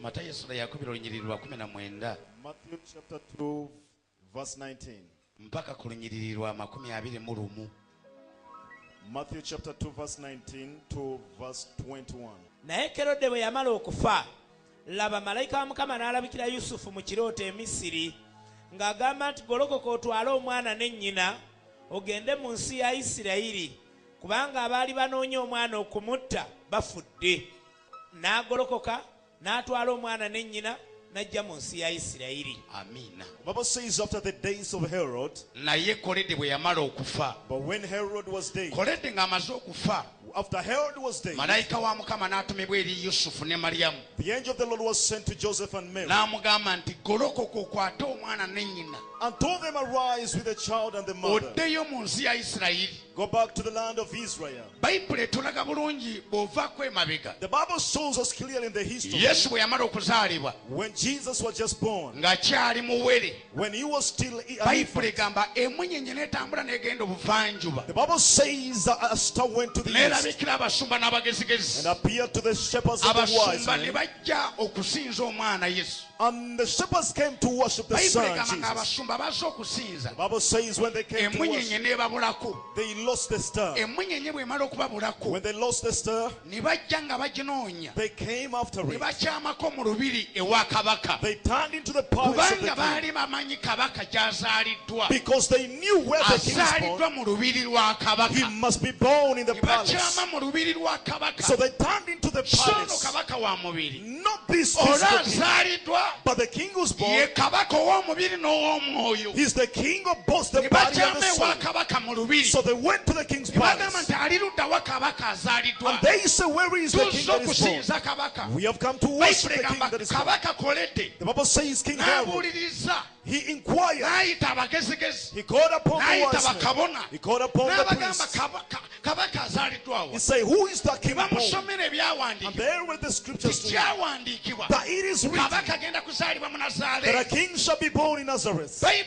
Matthew chapter 2 verse 19. Matthew chapter 2 verse 19 to verse 21. Naye Kerode bwe yamala okufa, laba malayika wa Mukama n'alabikira Yusufu mu kirooto e Misiri ng'agamba nti golokoka otwale omwana ne nnyina ogende mu nsi ya Isirayiri kubanga abaali banoonya omwana okumutta bafudde. N'agolokoka n'atwala omwana ne nnyina n'ajja mu nsi ya Isirayiri. Amina. The Bible says after the days of Herod, but when Herod was dead, after Herod was dead, the angel of the Lord was sent to Joseph and Mary and told them, arise with the child and the mother, go back to the land of Israel. The Bible shows us clearly in the history when Jesus was just born, when he was still the Bible says that a star went to the east and appeared to the shepherds and the wise men, and the shepherds came to worship the Son Jesus. The Bible says when they came to worship, they lost the star. When they lost the star, they came after it. They turned into the palace of the king, because they knew where the king is born. He must be born in the palace. So they turned into the palace. Not this physical king, but the king who's born. He's the king of both the body and the soul. So they went to the king's palace, and they said, where is the king that is born? We have come to worship the king that is born. The Bible says King Herod, he inquired, he called upon the wise men, he called upon the priests. He said, who is that king born? And there were the scriptures to that it is written that a king shall be born in Nazareth. And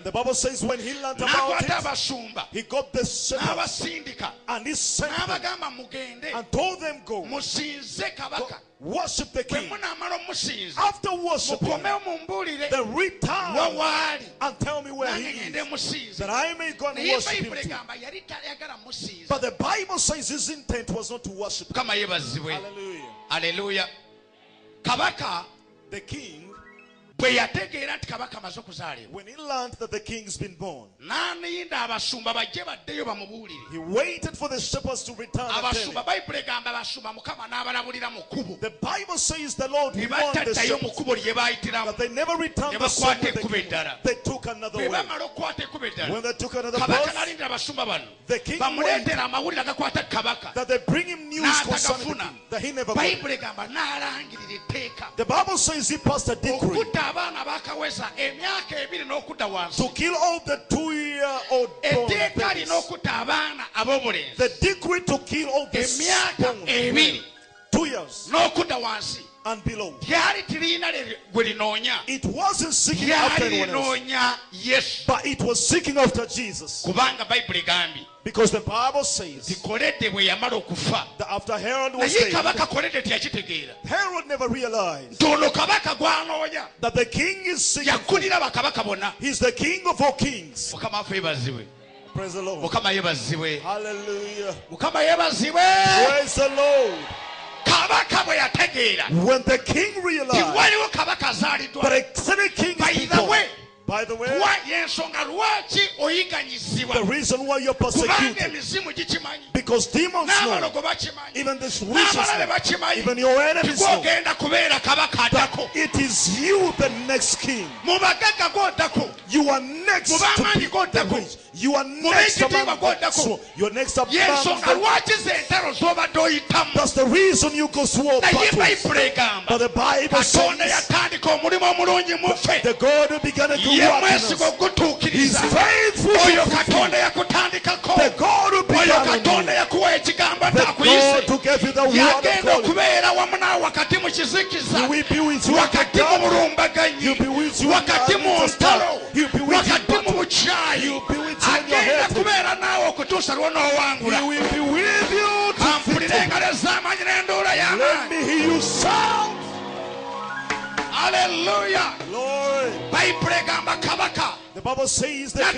the Bible says when he learned about it, he got the shepherds and he sent them and told them, go worship the king. After worshiping, then return and tell me where he is, that I may go and worship him too. But the Bible says his intent was not to worship him. Hallelujah. Hallelujah. Kabaka, the king, when he learned that the king's been born, he waited for the shepherds to return and tell him. The Bible says the Lord warned the shepherds that they never returned the same way they came. They took another way. When they took another path, the king waited that they bring him news concerning the king, that he never got it. The Bible says he passed a decree to kill all the 2-year-old babies. The decree to kill all the born 2 years and below. It wasn't seeking after anyone else, but it was seeking after Jesus. Because the Bible says that after Herod was dead, Herod never realized that the king is seeking for. He's the king of all kings. Praise the Lord. Hallelujah. Praise the Lord. When the king realized that a certain king is born, by the way, the reason why you're persecuted, because demons know, even the witches know, even your enemies know, that it is you the next king. You are next to be the rich. You are next among the small. You're next among the... That's the reason you go through all battles. But the Bible says the God who began to work in us, He's faithful to fulfill. The God who began on you, the God who gave you the word of calling, He will be with you at the dark. He'll be with you at the star. He'll be with you at the He'll be with you in your head. He will be with you to victory. Let me hear you shout. Hallelujah. Lord. The Bible says that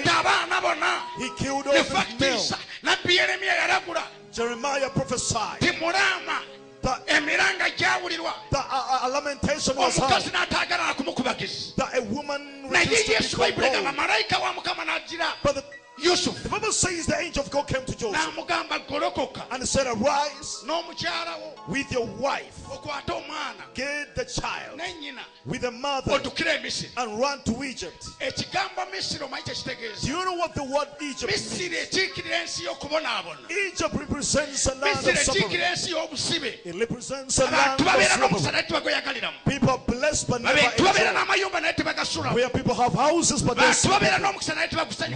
he killed all the male. Jeremiah prophesied that a lamentation was heard, that a woman refused to be called. But the Bible says the angel of God came to Joseph and said, arise with your wife, get the child with the mother and run to Egypt. Do you know what the word Egypt means? Egypt represents a land of suffering. It represents a land of suffering. People are blessed but never enjoy. Where people have houses but they sleep.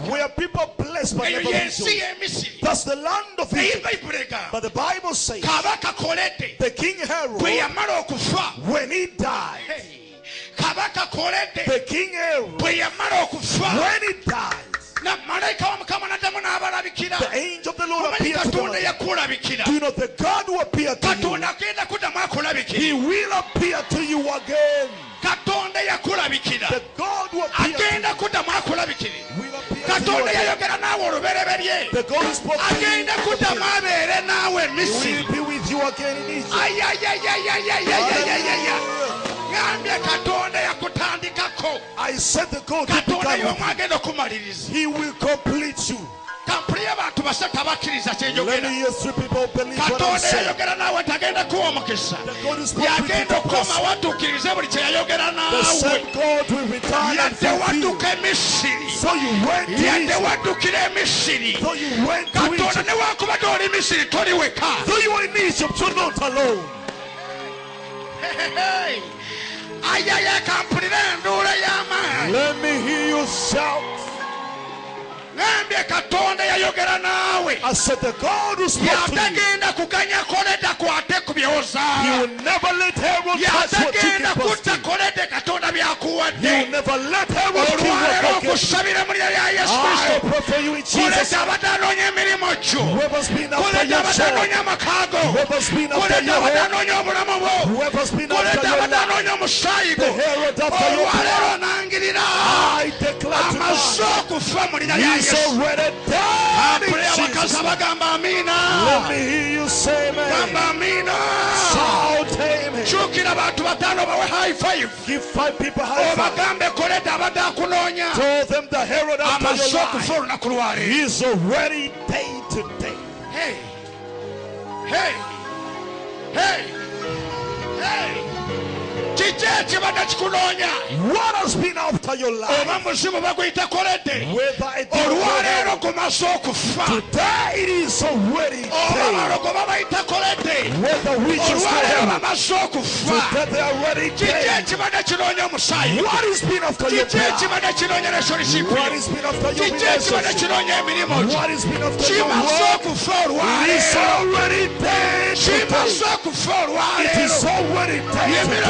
Where people are blessed but never enjoy. That's the land of Egypt. But the Bible says the King Herod, when he died, the King Herod, when he died, the angel of the Lord appeared to him. Do you know the God who appeared to you? He will appear to you again. The God who appeared to you will appear to you again. The God who spoke to you will be with you again in Egypt. I said the God who began with you, he will complete you. Let me hear three people believe what I'm saying. The God is speaking to us. The same God will return and fulfill. So you went to Egypt. So you went to Egypt. So you are in Egypt, you're not alone. Let me hear you shout. I said the God who spoke to you, he will never let Herod touch what you give us to. He will never let Herod kill what you give. I pray for you in Jesus' name. Whoever's been after your job, whoever's been after your home, whoever's been after your life, the Herod after your plan, I declare tonight, he's already dead in Jesus' name. Let me hear you say amen. Shout amen. Give 5 people high five. Tell them the Herod after your life, he's already dead today. Hey, hey, hey, hey. What has been after your life? Whether it today it is already paid. Whether witches go heaven, today they are already paid. What has been after your plan? What has been after your relationship? What has been after your work? It is already paid today. It is already paid today.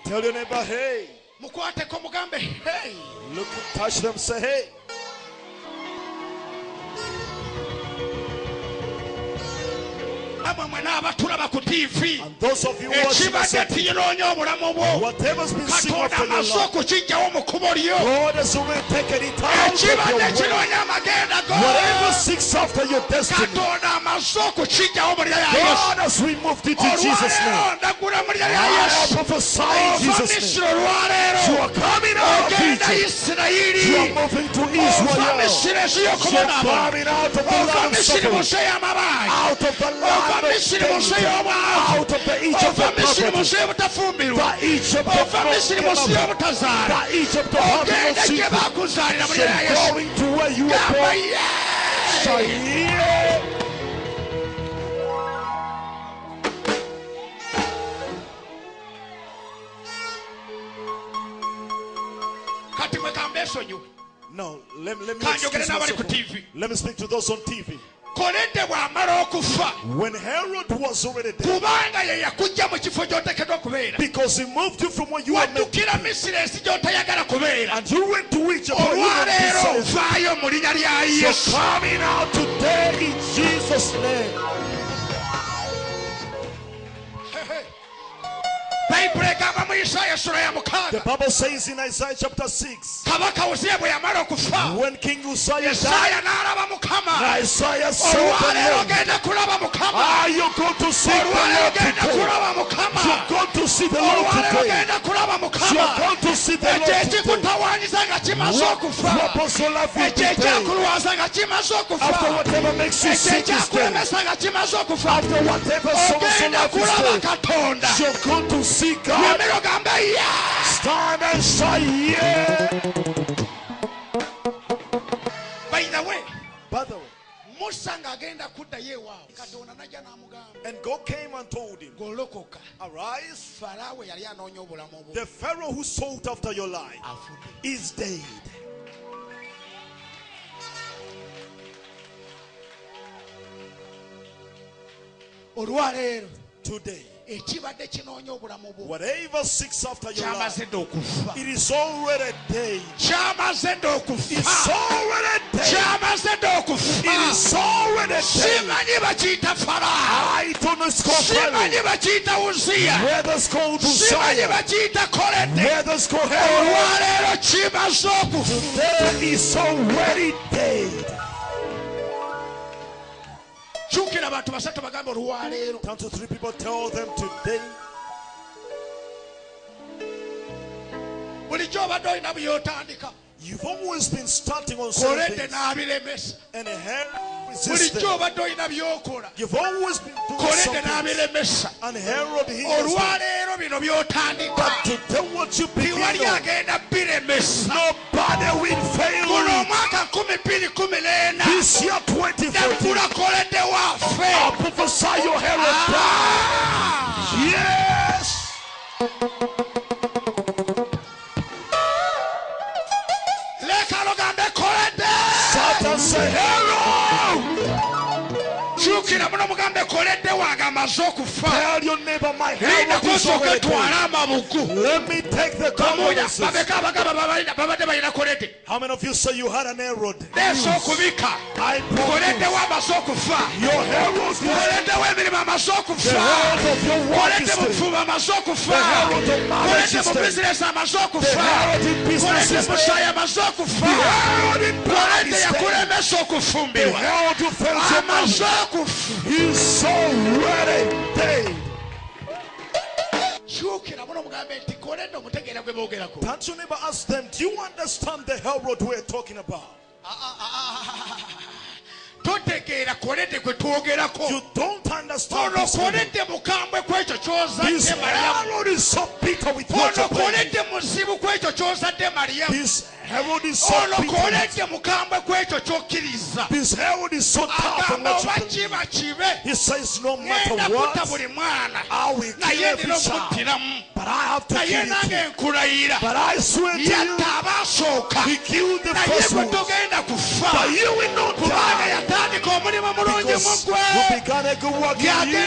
Tell your neighbor, hey. Look, touch them, say, hey. And those of you watching us on TV, whatever's been seen of your life, God has already taken it out of your way. Whatever seeks after your destiny, God has removed it in Jesus' name. I prophesy in Jesus' name. You are coming out of Egypt. You are moving to Israel. You are coming out of the land of suffering, out of the land of David, out of the Egypt of poverty, the Egypt of the Egypt of having no secret, going to where you are born. Say yeah. No, let me speak to those on TV. When Herod was already dead, because he moved you from where you were meant to be, and you went to Egypt, so coming out today Jesus' name. The Bible says in Isaiah chapter 6, when King Uzziah died, Isaiah saw the Lord. Ah, you're going to see the Lord today. You're going to see the Lord today. You're going to see the Lord today. What troubles your life will today? After whatever makes you sick is dead. After whatever sorrows your life is dead, you're going to see God. Stand and say yeah. By the way, and God came and told him, arise. The Pharaoh who sought after your life is dead. Today, whatever seeks after your life, it is already dead. It's already dead. It is already dead. I don't know it's called Pharaoh. Whether it's called Uzziah, whether it's called Herod, today is already dead. Turn to 3 people, tell them today. You've always been starting on certain things and resisting. You've always been doing something and Herod hinders. But today what you begin on, nobody will fail you. This year 2014, I'll prophesy your Herod die. Yes. Satan say, Herod! Tell your neighbor, my Herod is already dead. Let me take the condolences. How many of you say you had an Herod? I promise your Herod is dead. The Herod of your work is dead. The Herod of marriage is dead. The Herod in business is dead. The Herod in pride is dead. The Herod who fails your marriage, he's already dead. Don't you never ask them, do you understand the Herod we're talking about? You don't understand this woman. This Herod is so bitter with what you're playing. This Herod is so bitter. This Herod is so tough on what you believe. He says no matter what, I will kill every child. But I have to kill you too. But I swear to you, he killed the first one. But you will not die. Because you began a good work in you,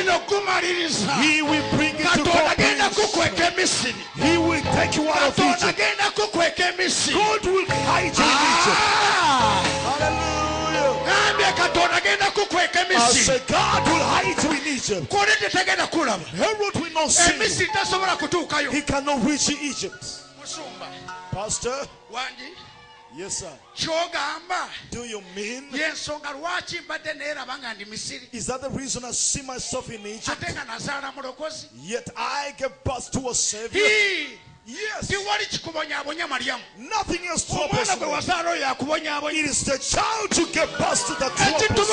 he will bring it to completion. He will take you out of Egypt. God will hide you in Egypt. Hallelujah. I say God will hide you in Egypt. Herod will not see you. He cannot reach Egypt. Pastor? Yes, sir. Do you mean? Is that the reason I see myself in Egypt? Yet I gave birth to a Savior. Yes. Nothing else troubles me. It is the child you give birth to that troubles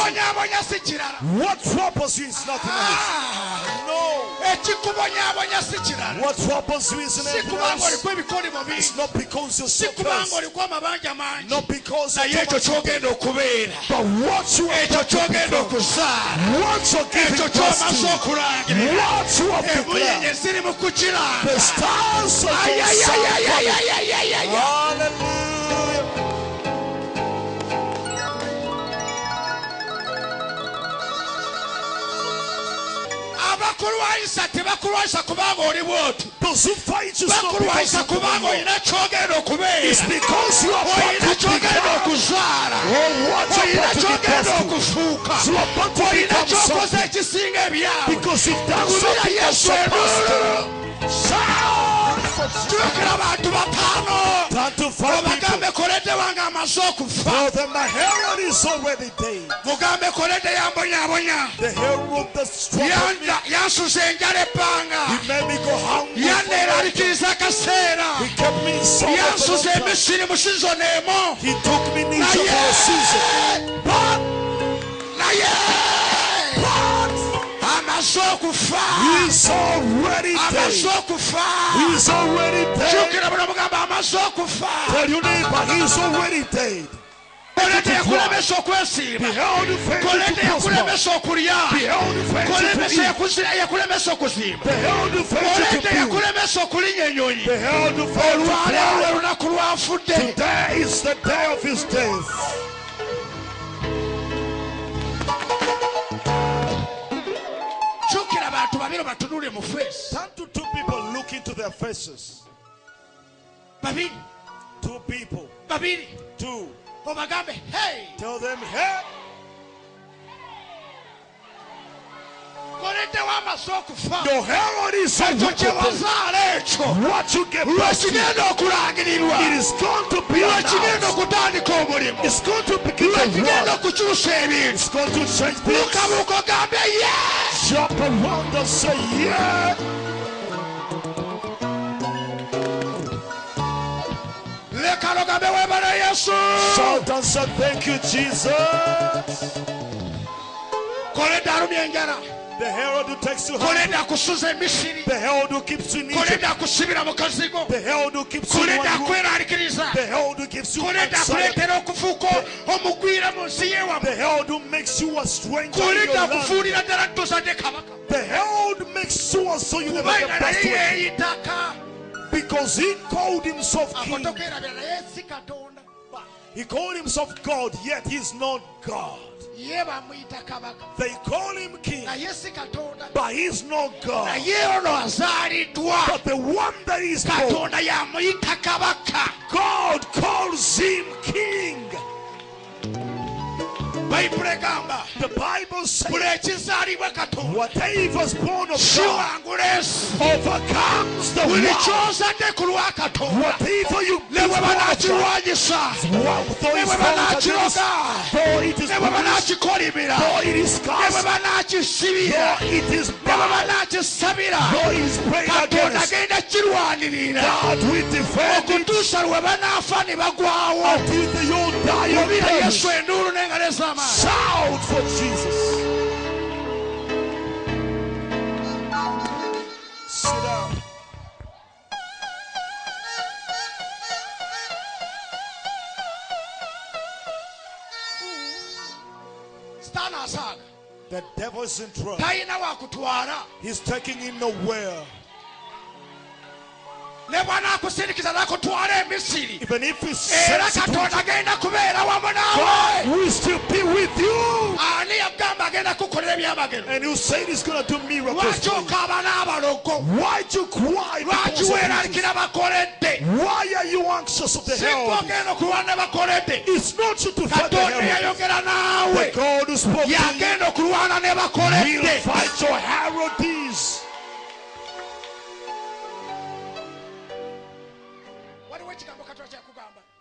you. What troubles you is nothing else. No. What troubles you is anything else. It's not because you're so cursed. Not because you're so much. But what you are giving birth to. What you're giving birth to. What you have declared. The stars of abakulwanyisa tebakulwanyisa kubanga oli bw'oti. Those who fight you stop bakulwanyisa kubanga olina kyogenda okubeera. It's because you are olina kyogenda okuzaala. olina kyogenda okufuuka. olina kyokoze ekisinga ebyawe. Because you've done something that surpassed. Tukira abantu bataano. Mugambe koledde wange amaze okufa. Tell them the herald is already dead. Mugambe koledde yambonyaabonya. The herald that struck me. Yansuza enjala ebbanga. He made me go hungry. Yanneeraliikiriza akaseera. He kept me in summer. Yansuza emisiri mu season emu. He took me in for a season. Naye amaze okufa. He's already dead. Amaze okufa. He's already dead. Kyukira buno mugamba amaze okufa. Tell your neighbor he's already dead. Kolete yakulemesa okwesiiba. Kolete yakulemesa okulya. Kolete yakulemesa okuzimba. Kolete yakulemesa okulinya ennyonyi. Olwaleero lwe lunaku lw'afudde. Today is the day of his death. Kyukira abantu babiri batunule mu face. Turn to two people, look into their faces. Babiri. Two people. Babiri. Two. Obagambe, hey. Tell them, hey. Kolete wamaze okufa. Your herald is already dead. What you get back, it is going to be announced. It's going to begin to work. It's going to change things. Jump around and say, yeah. Shout and say, thank you, Jesus. The herald who takes you home. The herald who keeps you in Egypt. The herald who keeps you in one room. The herald who gives you anxiety. The herald who makes you a stranger in your land. The herald makes sure so you never get past it. Because he called himself king. He called himself God, yet he's not God. They call him king, but he's not God. But the one that is called, God calls him king. The Bible says whatever is born of God overcomes the world. Whatever you do, though it is though it is cast, though it is bad, though it is prayed against, God will defend it until you die of perish. Shout for Jesus. Sit down. The devil is in trouble. He's taking him nowhere. Even if he says God will still be with you. And you say he's going to do miracles. Why'd you cry? Why are you anxious of the herald? It's not you to fight the herald. The God who spoke to you will fight your heraldries.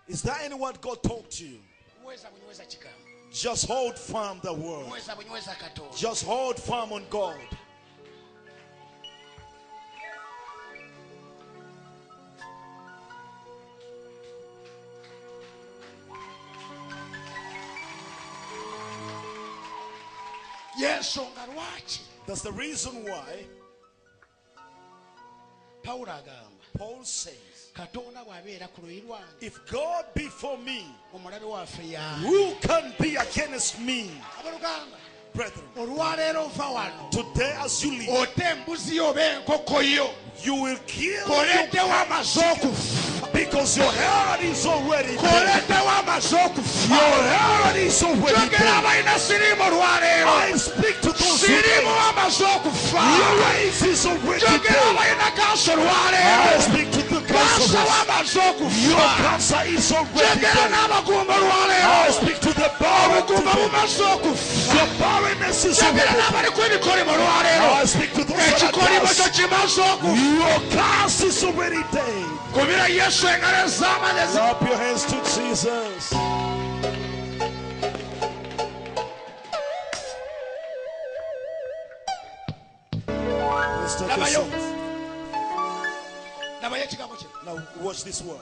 Is that any what God talked to you? Just hold firm the word. Just hold firm on God. Yes, watch. That's the reason why Paul says, if God be for me, who can be against me? Brethren, today as you leave, you will kill your Because your heart is already dead. koleddewo amaze okufa. Your heart is already Njogera dead. abalina siriimu olwaleero. I speak to those who Siriimu think amaze okufa. your ways is already Njogera dead. abalina kansa I olwaleero. speak to the Kansa cancer. amaze Your okufa. cancer is already Njogera dead. n'abagumba I olwaleero. speak to the barren Obugumba today. bumaze okufa. Your barrenness is Njogera already dead. n'abali ku ebikolimo olwaleero. I speak to those that are Ekikolimo kyo cast. kimaze okufa. Your cast is already dead. Kubira Yesu engalo ez'amagezi. Clap your hands to Jesus. Please take your Nabayo. seats. Nabayo ekigambo kino. Now watch this word.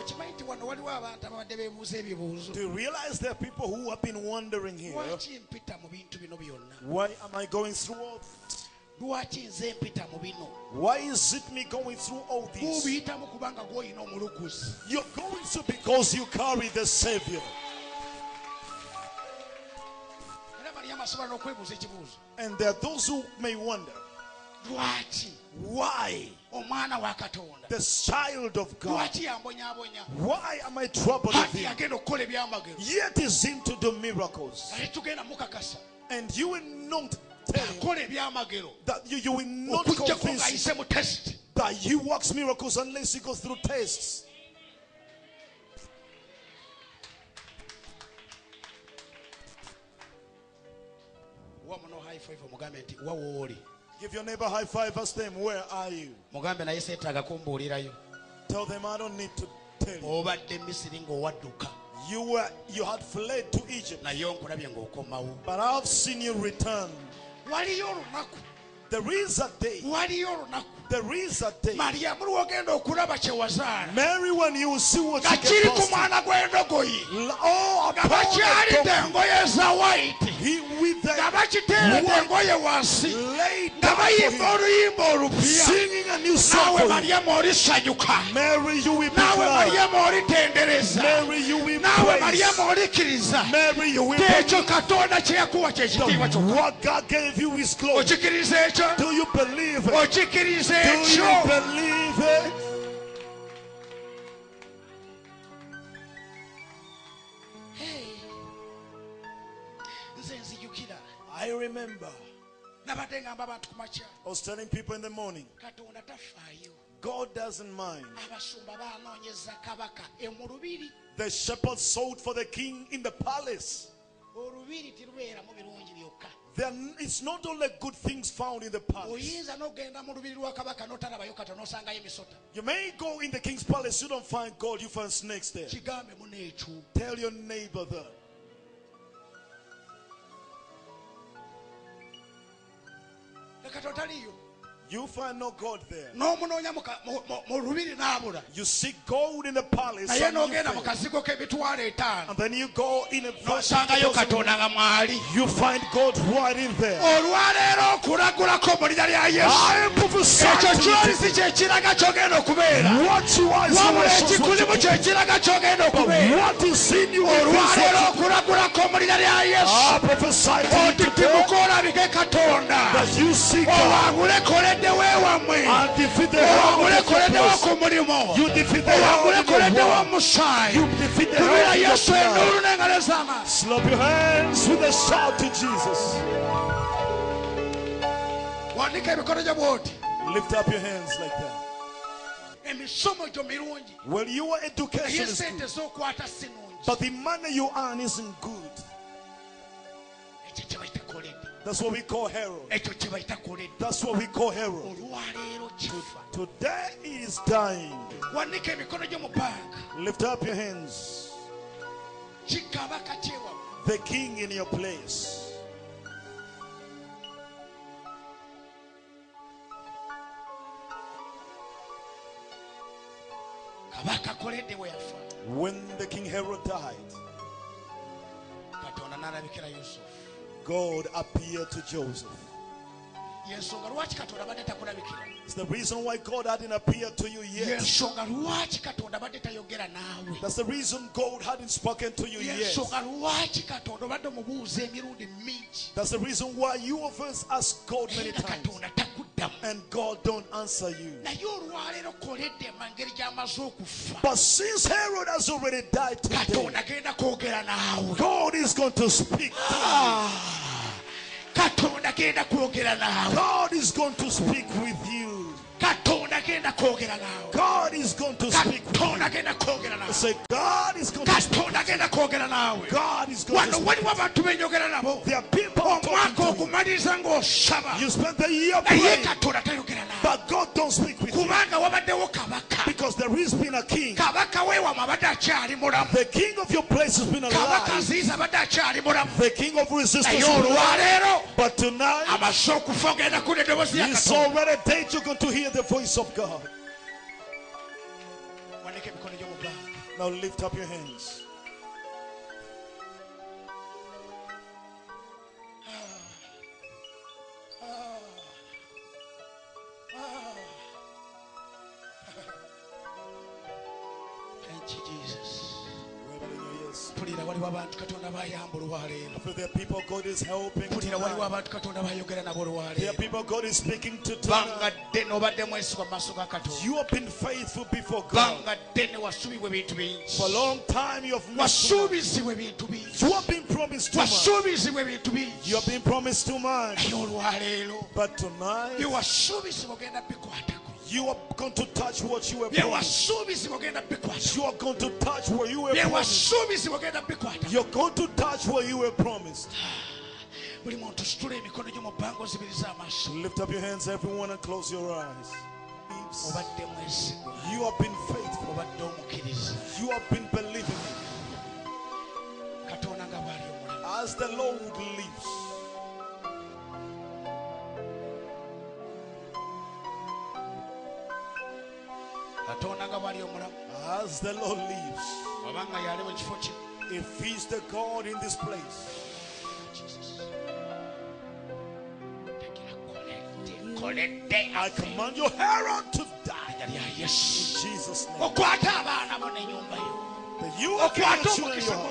Okimanyi nti wano waliwo abantu ababadde beebuuza ebibuuzo. Do you realize there are people who have been wondering here? Lwaki mpita mu bintu bino byonna? Why am I going through all this? Lwaki nze mpita mu bino? Why is it me going through all this? Gubiyitamu kubanga gw'olina omulukuzi. You're going through because you carry the Savior. Era Mariyamu asobola n'okwebuuza ekibuuzo. And there are those who may wonder, Lwaki why omwana wa Katonda? the child of God? Lwaki yambonyaabonya? Why am I troubled with Hati him? yagenda okukola ebyamagero. Yet is him to do miracles. Naye tugenda mukakasa. And you will not tell him Akola ebyamagero. that you will not Okuggyako convince him ng'ayise mu test. that he works miracles unless he goes through tests. Wa muno high five omugambe nti wa wooli. Give your neighbor a high five. Ask them, where are you? Mugambe naye seetaaga kumbuulirayo. Tell them, I don't need to tell you. Obadde Misiri ng'owadduka. You had fled to Egypt, Naye onkulabye ng'okomawo. but I've seen you return. Waliyo olunaku. There is a day. Waliyo olunaku. There is a day. Mariyamu lw'ogenda okulaba kye wazaala. Mary, when you see what Nga you kiri get ku lost mwana gw'endogoyi. oh, Nga bakyalidde engoye za white. he with Nga the bakiteeredde engoye wansi. laid Nga down for bayimba him, oluyimba olupya. singing a new song Naawe for him. Mariyamu olisanyuka. Mary, you will be Naawe glad. Mariyamu olitendereza. Mary, you will Naawe praise. Mariyamu olikkiriza. Mary, you will Ekyo believe. Katonda kye yakuwa kye kitiibwa kyokka. What God gave you is glory. Okikiriza ekyo? Do you believe it? Okikiriza Do you ekyo? believe it? Nze nzijukira. I remember Nabadde ngamba abantu ku makya. I was telling people in the morning, Katonda tafaayo. God doesn't mind. Abasumba baanoonyeza kabaka mu lubiri. The shepherds sought for the king in the palace. Olubiri tirubeeramu birungi byokka. It's not only good things found in the palace. Oyinza n'ogenda mu lubiri lwa kabaka n'otalabayo Katonda n'osangayo emisota. You may go in the king's palace, you don't find gold, you find snakes there. Kigambe muneekyo. Tell your neighbor that. Katonda taliyo. You find no God there. N'omunoonya mu lubiri n'abula. You seek gold in the palace Naye and, you n'ogenda mu fail. kasigo k'emitwalo 5. And then you go in a N'osangayo Katonda nga mwali. you find God right in there. Olwaleero okulagulako mu linnya lya Yesu. I am prophesying Ekyo to kyoli you si kye kiraga ky'ogenda okubeera. what you are is Wabula what you ekikulimu kye kiraga ky'ogenda but okubeera. what is in you is Olwaleero what okulagulako mu linnya lya Yesu. I prophesy to you today Otitimuka olabike Katonda. that you seek God Owangule koleddewo ewammwe. and defeat the Owangule hand of koleddewo the ku mulimu. You defeat the Owangule hand of koleddewo the musaayi. You defeat the Kubira hand of Yesu the ennuulu n'engalo ez'amaanyi. Slap your hands with a shout to Jesus. Wandika emikono gyo bw'oti. Lift up your hands like that. Emisomo gyo mirungi. Well, your education Naye is sente good, z'okwata si nnungi. but the money you earn isn't good. Ekyo kye bayita koledde. That's what we call herald. Ekyo kye bayita koledde. That's what we call herald. Olwaleero kifa. Today is dying. Wandika emikono gyo mu banka. Lift up your hands. Kikabaka kyewamu. The king in your place. Kabaka koledde bwe yafa. When the king Herod died, Katonda n'alabikira Yusufu. God appeared to Joseph. Yensonga lwaki Katonda badde takulabikira. It's the reason why God hadn't appeared to you yet. Yensonga lwaki Katonda badde tayogera naawe. That's the reason God hadn't spoken to you yet. Yensonga lwaki Katonda badde mubuuza emirundi mingi. That's the reason why you have first asked God many Era times. Katonda takuddamu. and God don't answer you. But since Herod has already died today, God is going to speak to you. God is going to speak with you. God is going to speak with you. Say, God is going to speak with you. God is going to speak with you. There are people talking to you. You spend the year praying, but God don't speak with you. Because there has been a king. The king of your place has been alive. The king of resistance. But tonight, it's already a date you're going to hear the voice of God. Now lift up your hands. Thank you, Jesus. There are people God is helping tonight. There are people God is speaking to tonight. You have been faithful before God. For a long time you have not. You have been promised too much. You have been promised too much. But tonight, you are going to touch what you were promised. You are going to touch what you were promised. You're going to touch what you were promised. Lift up your hands, everyone, and close your eyes. You have been faithful. You have been believing. As the Lord lives, as the Lord lives, if He's the God in this place, I command your Herod to die in Jesus' name. That you will kill your children in your house.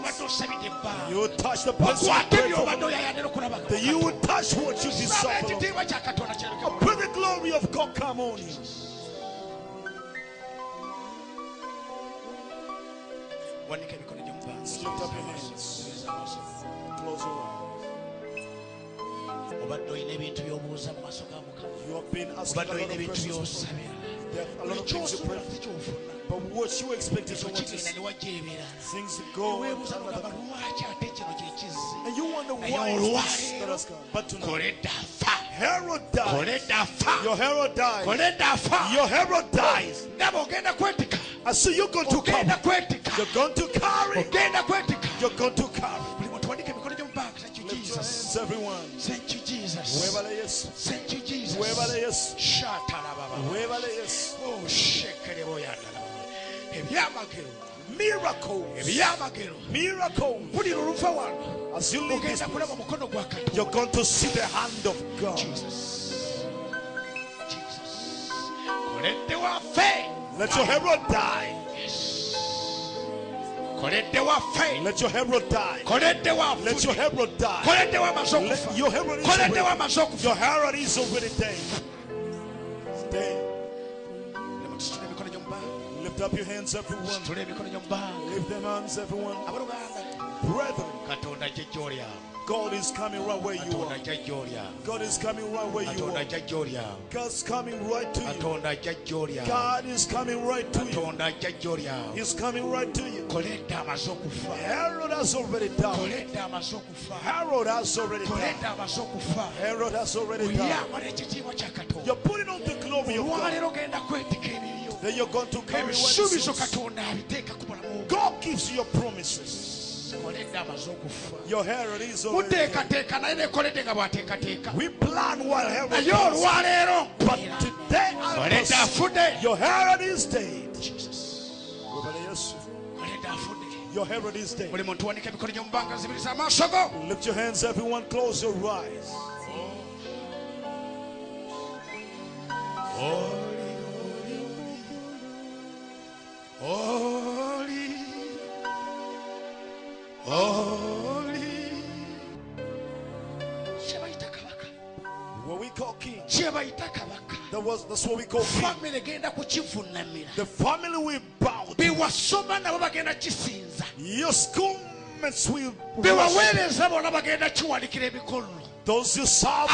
You will touch the person. That you will touch what you desire. Pray the glory of God come on you. Lift up your hands. Close your eyes. You have been asking a lot of questions. There are a lot of things you pray for. But what you expect is what you see. Things go and you wonder why this that has come. But tonight, Herod dies. Your Herod dies. Your Herod dies. I see you're going to come. You're going to carry. You're going to carry. Thank you, Jesus. Everyone. Thank you, Jesus. Thank you, Jesus. Oh, miracles. As you leave this place, you're going to see the hand of God. Jesus. Let your Herod die. Let your Herod die. Let your Herod die. Your Herod is already dead. It's dead. Lift up your hands, everyone. Lift them hands, everyone. Brethren, God is coming right where you are. God is coming right where you are. God's coming right to you. God is coming right to you. He's coming right to you. Herod has already died. Herod has already died. Herod has already died. You're putting on the glory of God. Then you're going to carry what God gives you your promises. Your Herod is already dead. We plan while Herod is. But today your Herod is dead. Your Herod is dead. Lift your hands, everyone. Close your eyes. Holy, holy. What we call king. King. That's what we call king. The family will bow to. Your schoolmates will worship. Those you serve,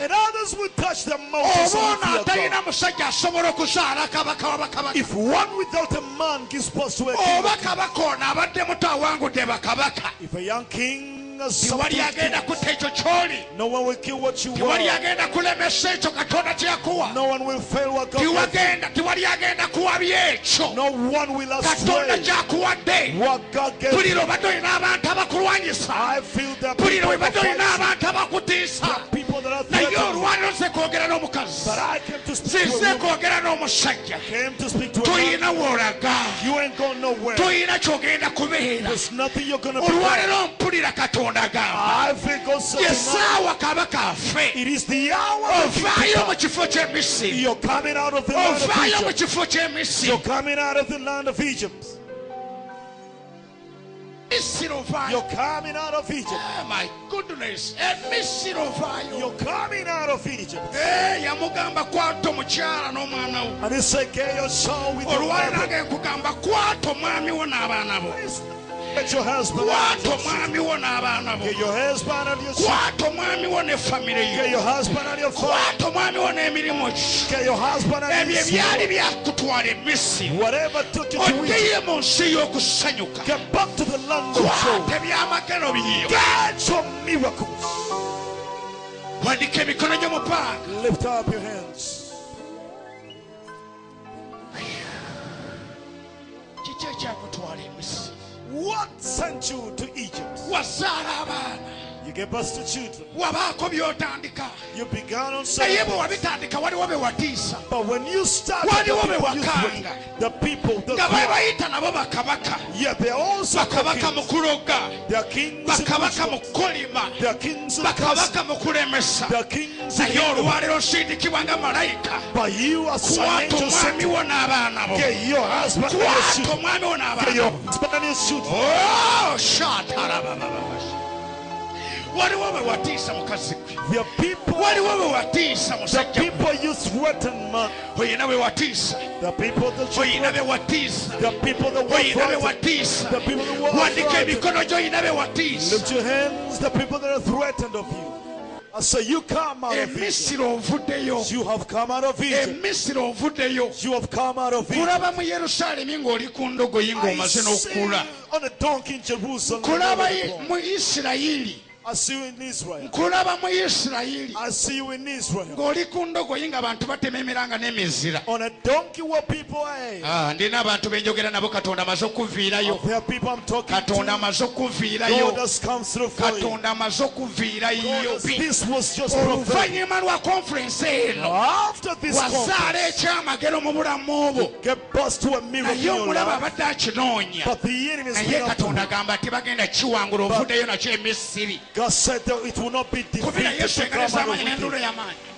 and others will touch the mountains. If one without a man gives birth to a king, if a young king, no one will kill what you want. No one will fail what God gave. No one will astray what God gave. I feel that people that are threatened. But I came to speak to a woman. Came to speak to a man. You ain't going nowhere. There's nothing you're going to be. I feel God said tonight, it is the hour of you're coming out of the land of Egypt. You're coming out of the land of Egypt. You're coming out of Egypt. Oh my goodness. You're coming out of Egypt. And he said, get your child with your mother. Get your husband and your children. Get your husband and your children. Get your husband and your family. Get your husband and your children. Whatever took you to Egypt, get back to the land of joy. Get your miracles. Lift up your hands. What sent you to Egypt? You gave birth to children. You began on Sunday. But when you started, the people, yeah, they're also kings. They're kings in they're kings in they're kings in but you as an angel said, get your husband and your children. Get your husband and your children. Oh, shut up. The people you threaten, man. The people that you threaten. The people that were threatened. The people that were threatened. Lift your hands, the people that are threatened of you. I say you come out of Egypt. You have come out of Egypt. You have come out of Egypt. I see on a donkey in Jerusalem. I see you in Israel. I see you in Israel. On a donkey where people are. There are people I'm talking to. God has come through for you. This was just prophetic. After this conference, you get bust to a miracle in your life. But the enemy is God said that it will not be defeated to come out of Egypt.